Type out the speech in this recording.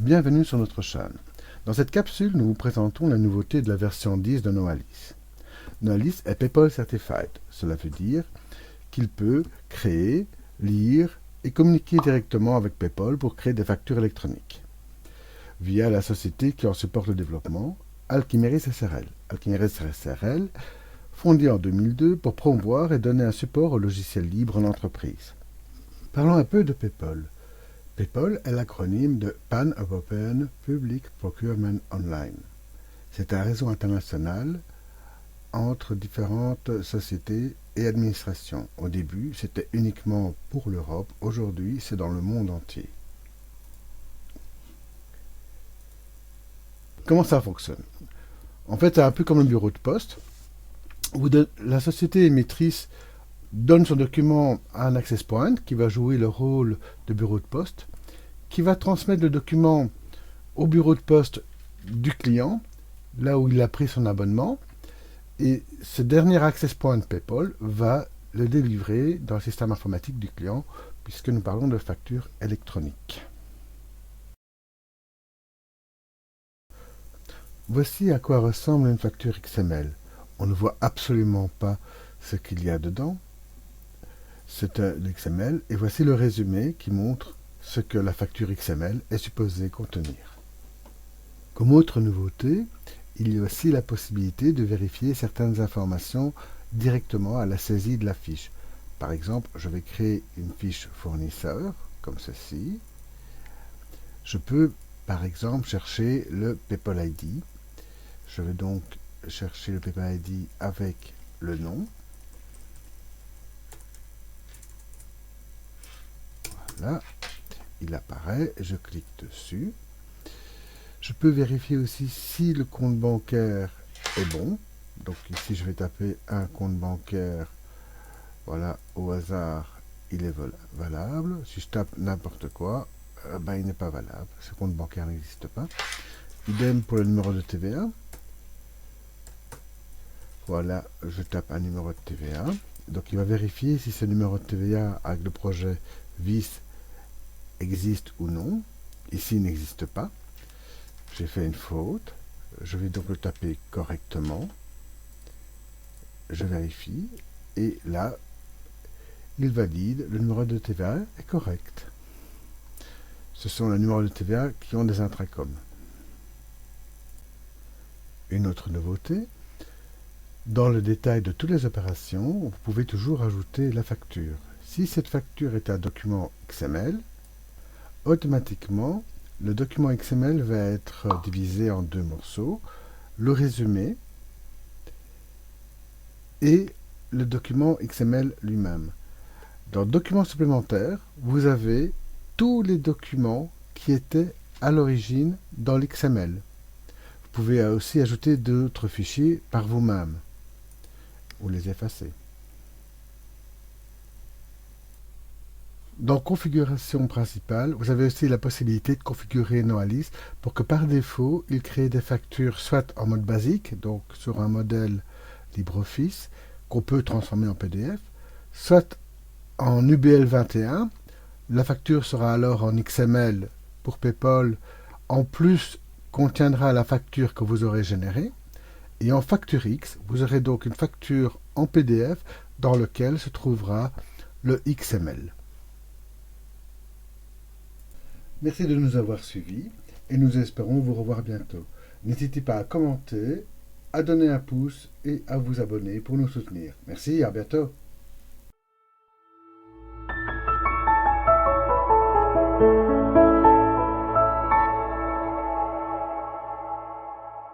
bienvenue sur notre chaîne. Dans cette capsule, nous vous présentons la nouveauté de la version 10 de Noalis. Noalis est PayPal Certified. Cela veut dire qu'il peut créer, lire et communiquer directement avec PayPal pour créer des factures électroniques via la société qui en supporte le développement, Alchimeris SRL. Alchimeris SRL, fondée en 2002 pour promouvoir et donner un support aux logiciels libres en entreprise. Parlons un peu de PayPal. PayPal est l'acronyme de Pan-European Public Procurement Online. C'est un réseau international entre différentes sociétés et administrations. Au début, c'était uniquement pour l'Europe. Aujourd'hui, c'est dans le monde entier. Comment ça fonctionne? En fait, c'est un peu comme le bureau de poste, où la société émettrice donne son document à un access point qui va jouer le rôle de bureau de poste, qui va transmettre le document au bureau de poste du client, là où il a pris son abonnement, et ce dernier access point PayPal va le délivrer dans le système informatique du client, puisque nous parlons de factures électroniques. Voici à quoi ressemble une facture XML. On ne voit absolument pas ce qu'il y a dedans. C'est l'XML et voici le résumé qui montre ce que la facture XML est supposée contenir. Comme autre nouveauté, il y a aussi la possibilité de vérifier certaines informations directement à la saisie de la fiche. Par exemple, je vais créer une fiche fournisseur, comme ceci. Je peux, par exemple, chercher le PayPal ID. Je vais donc chercher le PayPal ID avec le nom. Voilà, il apparaît, je clique dessus. Je peux vérifier aussi si le compte bancaire est bon. Donc ici, je vais taper un compte bancaire. Voilà, au hasard, il est valable. Si je tape n'importe quoi, il n'est pas valable. Ce compte bancaire n'existe pas. Idem pour le numéro de TVA. Voilà, je tape un numéro de TVA. Donc il va vérifier si ce numéro de TVA avec le projet VIS existe ou non. Ici, il n'existe pas. J'ai fait une faute. Je vais donc le taper correctement. Je vérifie. Et là, il valide. Le numéro de TVA est correct. Ce sont les numéros de TVA qui ont des intracoms. Une autre nouveauté. Dans le détail de toutes les opérations, vous pouvez toujours ajouter la facture. Si cette facture est un document XML, automatiquement, le document XML va être divisé en deux morceaux, le résumé et le document XML lui-même. Dans Documents supplémentaires, vous avez tous les documents qui étaient à l'origine dans l'XML. Vous pouvez aussi ajouter d'autres fichiers par vous-même ou les effacer. Dans Configuration principale, vous avez aussi la possibilité de configurer Noalis pour que par défaut, il crée des factures soit en mode basique, donc sur un modèle LibreOffice, qu'on peut transformer en PDF, soit en UBL 21. La facture sera alors en XML pour PayPal, en plus contiendra la facture que vous aurez générée. Et en Facture X, vous aurez donc une facture en PDF dans laquelle se trouvera le XML. Merci de nous avoir suivis et nous espérons vous revoir bientôt. N'hésitez pas à commenter, à donner un pouce et à vous abonner pour nous soutenir. Merci, à bientôt.